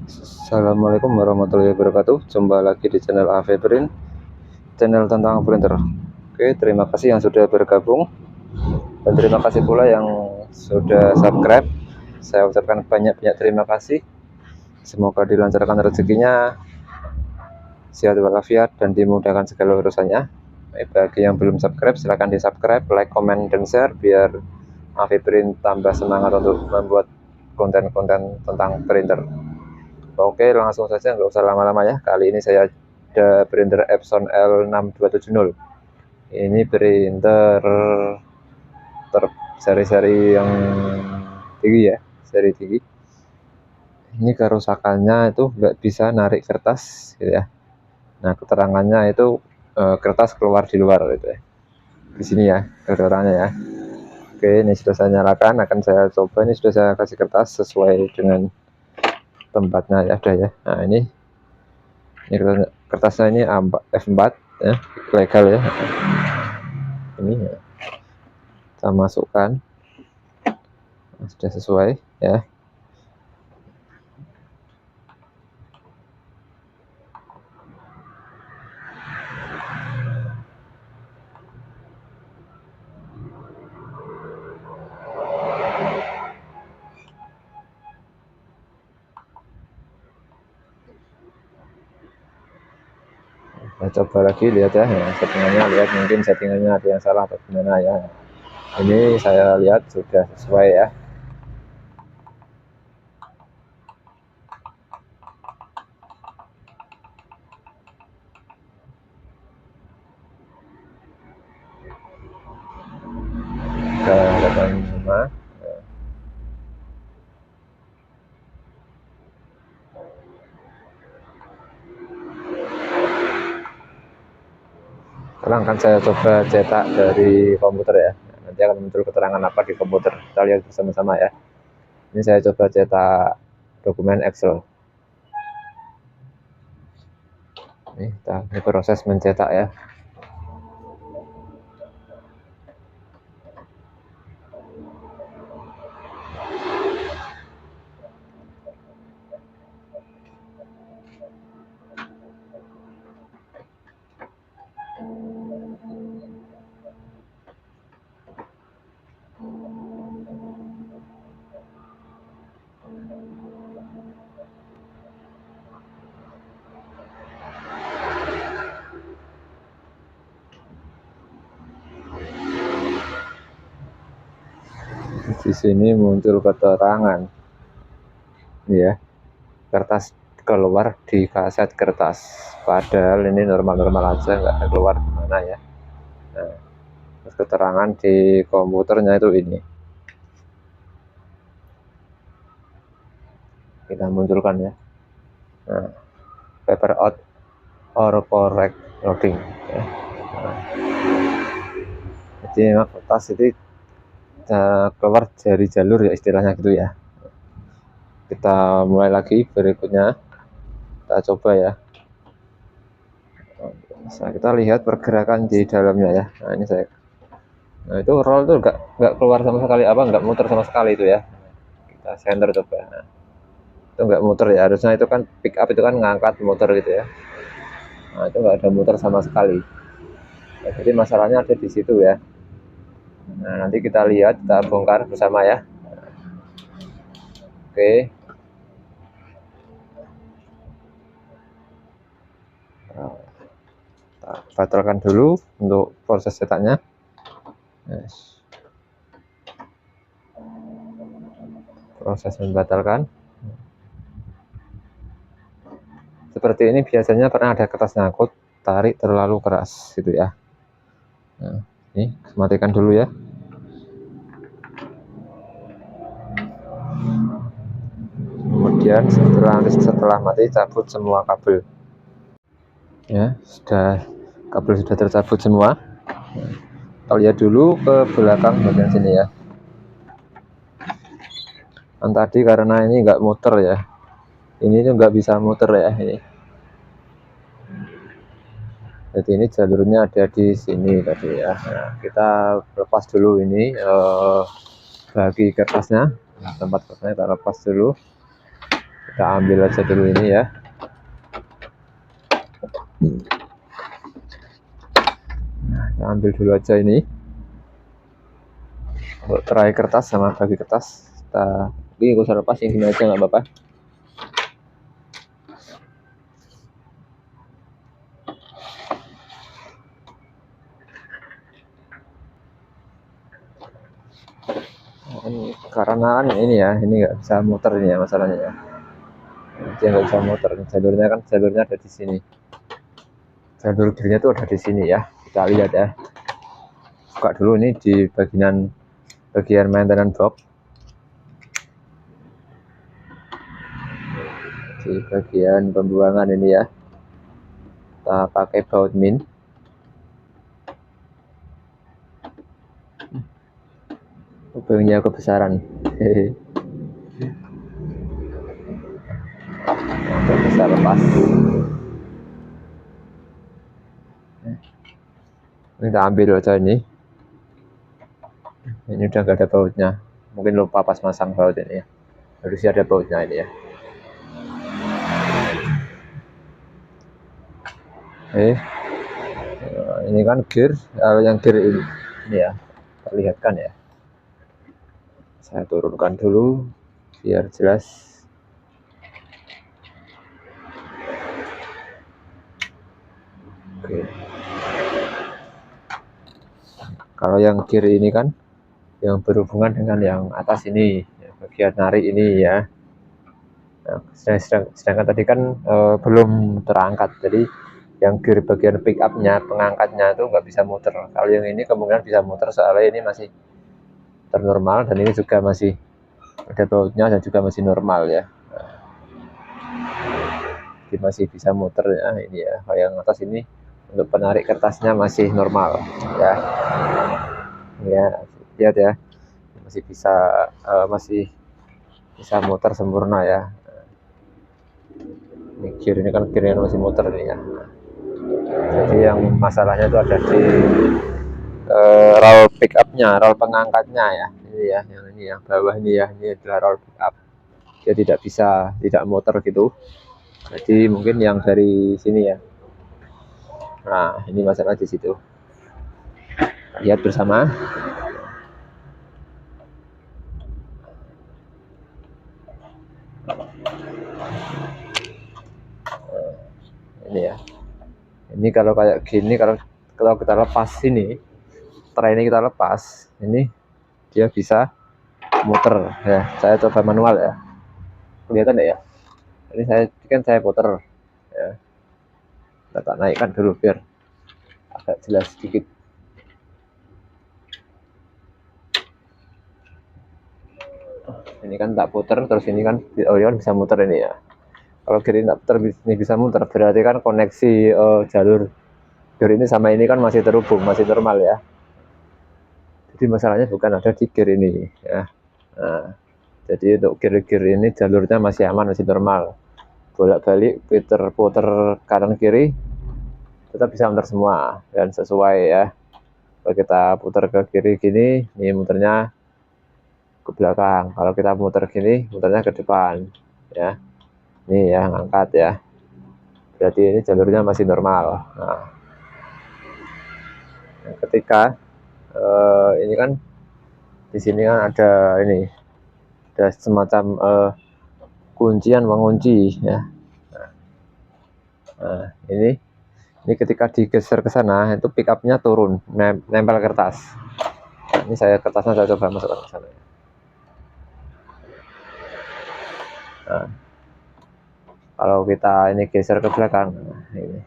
Assalamualaikum warahmatullahi wabarakatuh. Jumpa lagi di channel AV Print, channel tentang printer. Oke, terima kasih yang sudah bergabung dan terima kasih pula yang sudah subscribe. Saya ucapkan banyak-banyak terima kasih. Semoga dilancarkan rezekinya, sehat walafiat, dan dimudahkan segala urusannya. Bagi yang belum subscribe, silahkan di subscribe, like, comment, dan share biar AV Print tambah semangat untuk membuat konten-konten tentang printer. Oke, langsung saja, nggak usah lama-lama ya. Kali ini saya ada printer Epson L6270. Ini printer seri-seri yang tinggi ya, seri tinggi. Ini kerusakannya itu nggak bisa narik kertas gitu ya. Nah, keterangannya itu kertas keluar di luar gitu ya. Di sini ya keterangannya ya. Oke, ini sudah saya nyalakan, akan saya coba. Ini sudah saya kasih kertas sesuai dengan tempatnya ya, ada ya. Nah, ini kertasnya ini F4 ya, legal ya. Ini ya, kita masukkan, sudah sesuai ya. Nah, coba lagi lihat ya, settingannya, lihat mungkin settingannya ada yang salah atau gimana ya. Ini saya lihat sudah sesuai ya. Kelihatan semua. Sekarang akan saya coba cetak dari komputer ya. Nanti akan muncul keterangan apa di komputer. Kita lihat bersama-sama ya. Ini saya coba cetak dokumen Excel. Ini proses mencetak ya. Di sini muncul keterangan ya, kertas keluar di kaset kertas, padahal ini normal-normal aja, nggak keluar gimana ya. Nah, terus keterangan di komputernya itu ini kita munculkan ya. Nah, paper out or correct loading ya. Nah, jadi memang kertas itu keluar dari jalur ya, istilahnya gitu ya. Kita mulai lagi berikutnya, kita coba ya. Nah, kita lihat pergerakan di dalamnya ya. Nah, ini saya, nah itu roll tuh nggak keluar sama sekali, nggak muter sama sekali itu ya. Kita center coba. Nah, itu nggak muter ya, harusnya itu kan pick up itu kan ngangkat muter gitu ya. Nah, itu nggak ada muter sama sekali. Nah, jadi masalahnya ada di situ ya. Nah, nanti kita lihat, kita bongkar bersama ya. Oke. Nah, kita batalkan dulu untuk proses cetaknya. Yes. Proses membatalkan. Seperti ini biasanya pernah ada kertas nyangkut, tarik terlalu keras gitu ya. Nah, ini matikan dulu ya. Kemudian setelah mati, cabut semua kabel ya. Kabel sudah tercabut semua. Kita lihat dulu ke belakang bagian sini ya. Kan tadi karena ini nggak muter ya, ini tuh nggak bisa muter ya ini. Jadi ini jalurnya ada di sini tadi ya. Nah, kita lepas dulu ini bagi kertasnya, tempat kertasnya kita lepas dulu. Kita ambil aja dulu ini ya. Nah, kita ambil dulu aja ini untuk terai kertas sama bagi kertas. Kita ini gak usah lepas, ini aja nggak apa-apa. Karena kan ini ya, ini nggak bisa muter ini ya masalahnya ya. Dia nggak bisa muter, jalurnya kan jalurnya ada di sini. Jalur gearnya tuh ada di sini ya. Kita lihat ya. Buka dulu ini di bagian maintenance box. Di bagian pembuangan ini ya. Kita pakai baut min. Lubangnya kebesaran. Bisa lepas. Ini kita ambil aja ini. Ini udah nggak ada bautnya. Mungkin lupa pas masang baut ini ya. Harusnya ada bautnya ini ya. Ini kan gear, yang gear ini ya, terlihatkan ya. Saya turunkan dulu biar jelas. Oke. Kalau yang gear ini kan yang berhubungan dengan yang atas ini, bagian narik ini ya. Nah, sedangkan tadi kan belum terangkat, jadi yang gear bagian pick up-nya, pengangkatnya itu nggak bisa muter. Kalau yang ini kemungkinan bisa muter soalnya ini masih ternormal dan ini juga masih ada bautnya dan juga masih normal ya. Jadi masih bisa muter ya ini ya. Kalau yang atas ini untuk penarik kertasnya masih normal ya. Ya, lihat ya. Masih bisa muter sempurna ya. Ini gear ini kan gearnya masih muter nih ya. Jadi yang masalahnya itu ada di roll pick up-nya, roll pengangkatnya ya. Ini ya, yang ini yang bawah ini ya, ini adalah roll pick up. Dia tidak muter gitu. Jadi mungkin yang dari sini ya. Nah, ini masalah di situ. Lihat bersama. Ini ya. Ini kalau kayak gini, kalau kita lepas ini, tray ini kita lepas, ini dia bisa muter ya. Saya coba manual ya. Kelihatan ya? Ini saya puter ya. Kita naikkan dulu biar agak jelas sedikit. Ini kan tak puter, terus ini kan bisa muter ini ya. Kalau kiri tak puter, ini bisa muter, berarti kan koneksi jalur gear ini sama ini kan masih terhubung, masih normal ya. Jadi masalahnya bukan ada di gear ini ya. Nah, jadi untuk gear ini jalurnya masih aman, masih normal. Bolak-balik puter kanan kiri tetap bisa muter semua dan sesuai ya. Kalau kita putar ke kiri gini, ini muternya ke belakang. Kalau kita muter gini, muternya ke depan ya. Ini ya, ngangkat ya. Berarti ini jalurnya masih normal. Nah, ketika ini kan di sini kan ada semacam kuncian mengunci ya. Nah, ini ketika digeser ke sana itu pick up-nya turun, nempel kertas. Nah, ini kertasnya saya coba masukkan ke sana. Nah, kalau kita ini geser ke belakang, ini.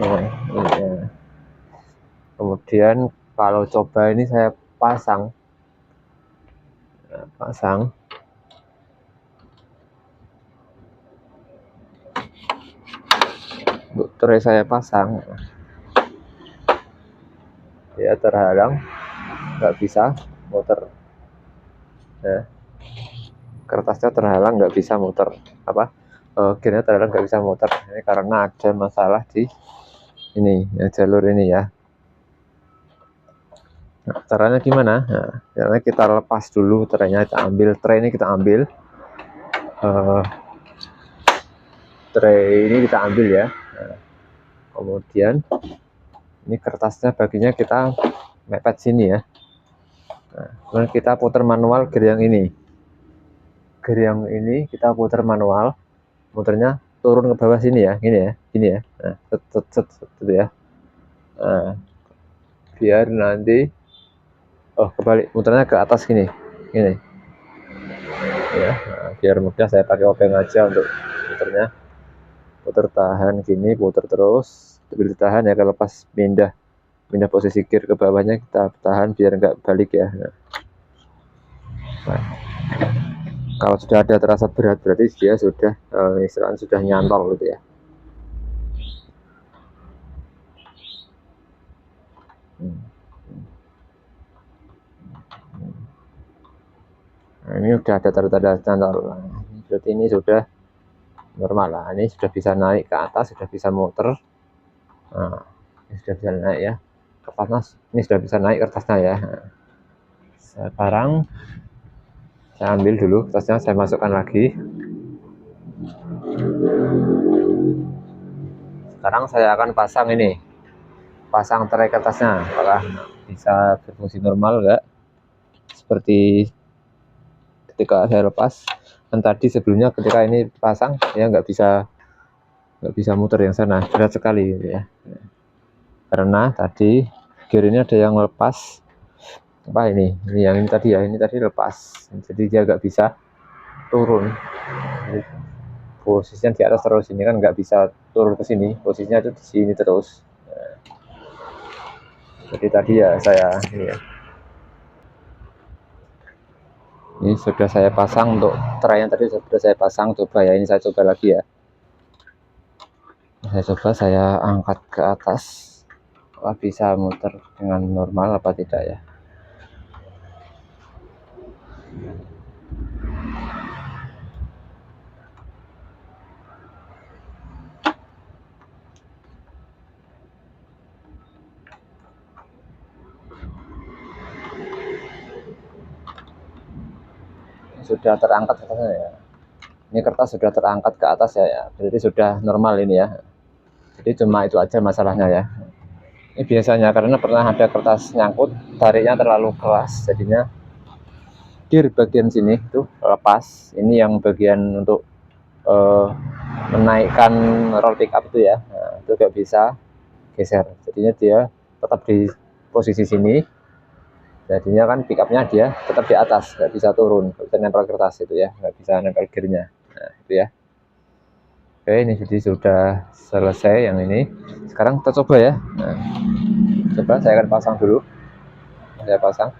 Ya. Kemudian kalau coba ini saya pasang, untuk tray saya pasang, ya terhalang, nggak bisa muter. Ya. Kertasnya terhalang, nggak bisa muter. Gearnya terhalang, nggak bisa muter. Ini karena ada masalah di ini ya, jalur ini ya. Nah, caranya gimana? Nah, caranya kita lepas dulu traynya, kita ambil tray ini, kita ambil tray ini kita ambil ya. Nah, kemudian ini kertasnya baginya kita mepet sini ya. Nah, kemudian kita putar manual gear yang ini. Gear yang ini kita putar manual, muternya turun ke bawah sini ya, gini ya, gini ya. Nah, gitu ya. Nah, biar nanti kebalik, muternya ke atas gini, gini. Ya, nah, biar mudah saya pakai obeng aja untuk muternya. Putar tahan gini, putar terus, sambil tahan ya, kalau pas pindah posisi gear ke bawahnya kita tahan biar nggak balik ya. Nah, kalau sudah ada terasa berat berarti dia sudah istilahnya sudah nyantol gitu ya. Nah, ini sudah ada tanda-tanda nyantol. Nah, berarti ini sudah normal lah. Ini sudah bisa naik ke atas, sudah bisa muter. Nah, ini sudah bisa naik ya. Kertasnya ini sudah bisa naik kertasnya ya. Nah, sekarang saya ambil dulu kertasnya, saya masukkan lagi. Sekarang saya akan pasang ini, pasang tray kertasnya, apakah bisa berfungsi normal enggak seperti ketika saya lepas. Dan tadi sebelumnya ketika ini pasang ya nggak bisa muter yang sana, berat sekali gitu ya. Karena tadi gear ini ada yang lepas, apa ini yang ini tadi ya, ini tadi lepas, jadi dia nggak bisa turun. Jadi, posisinya di atas terus, ini kan nggak bisa turun ke sini, posisinya itu di sini terus. Jadi tadi ya saya ini sudah saya pasang untuk tray yang tadi sudah saya pasang. Coba ya, ini saya coba lagi ya. Saya coba, saya angkat ke atas, apakah bisa muter dengan normal apa tidak ya. Sudah terangkat kertasnya ya. Ini kertas sudah terangkat ke atas ya, berarti sudah normal ini ya. Jadi cuma itu aja masalahnya ya. Ini biasanya karena pernah ada kertas nyangkut, tariknya terlalu keras, jadinya gear bagian sini itu lepas. Ini yang bagian untuk menaikkan roll pickup itu ya. Nah, itu gak bisa geser, jadinya dia tetap di posisi sini. Jadinya kan pickupnya dia tetap di atas, nggak bisa turun, nggak bisa nempel kertas itu ya, nggak bisa nempel gearnya. Nah itu ya. Oke, ini jadi sudah selesai yang ini. Sekarang kita coba ya. Nah, coba saya akan pasang dulu. Saya pasang.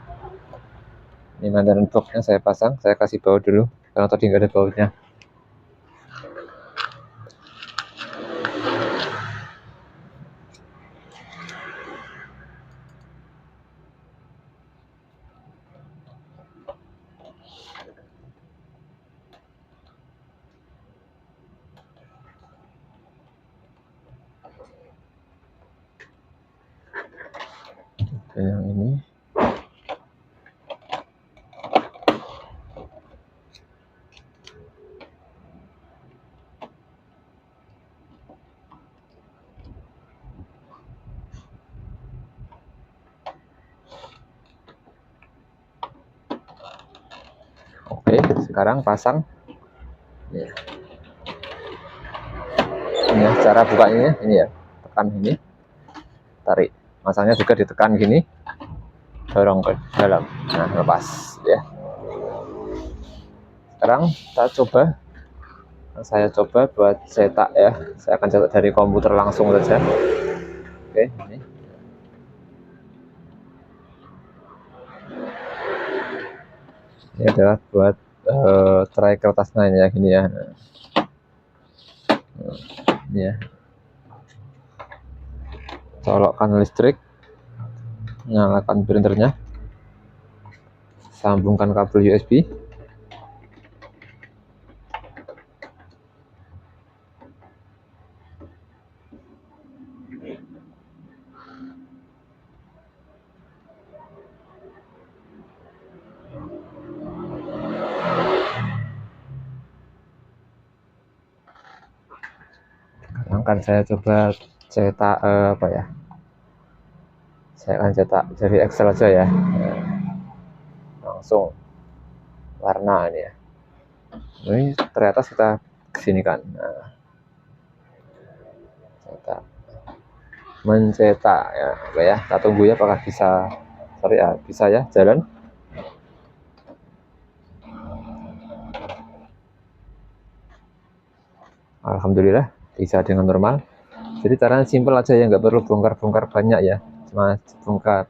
Ini mandarin boxnya saya pasang. Saya kasih baut dulu karena tadi nggak ada bautnya. Oke, yang ini. Oke, sekarang pasang. Ya. Ini ya, cara bukanya ini ya, tekan ini, tarik. Masangnya juga ditekan gini, dorong ke dalam. Nah, lepas ya. Sekarang kita coba. Saya coba buat cetak ya. Saya akan cetak dari komputer langsung saja. Oke, ini adalah buat tray kertasnya ini ya, gini ya. Ini ya. Colokkan listrik, nyalakan printernya, sambungkan kabel USB. akan saya coba cetak apa ya, saya akan cetak dari Excel aja ya. Langsung warna ini ya, ini ternyata kita kesini kan. Nah, cetak, mencetak ya. Oke ya, kita tunggu ya apakah bisa. Sorry ya, bisa ya jalan. Alhamdulillah bisa dengan normal. Jadi caranya simpel aja ya, nggak perlu bongkar-bongkar banyak ya, cuma buka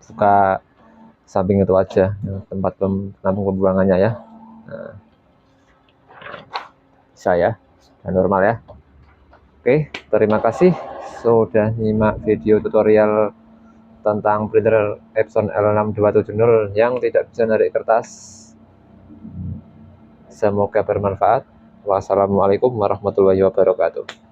samping itu aja, tempat penampung pembuangannya ya. Nah, bisa ya, dan normal ya. Oke, terima kasih sudah nyimak video tutorial tentang printer Epson L6270 yang tidak bisa narik kertas. Semoga bermanfaat. Wassalamualaikum warahmatullahi wabarakatuh.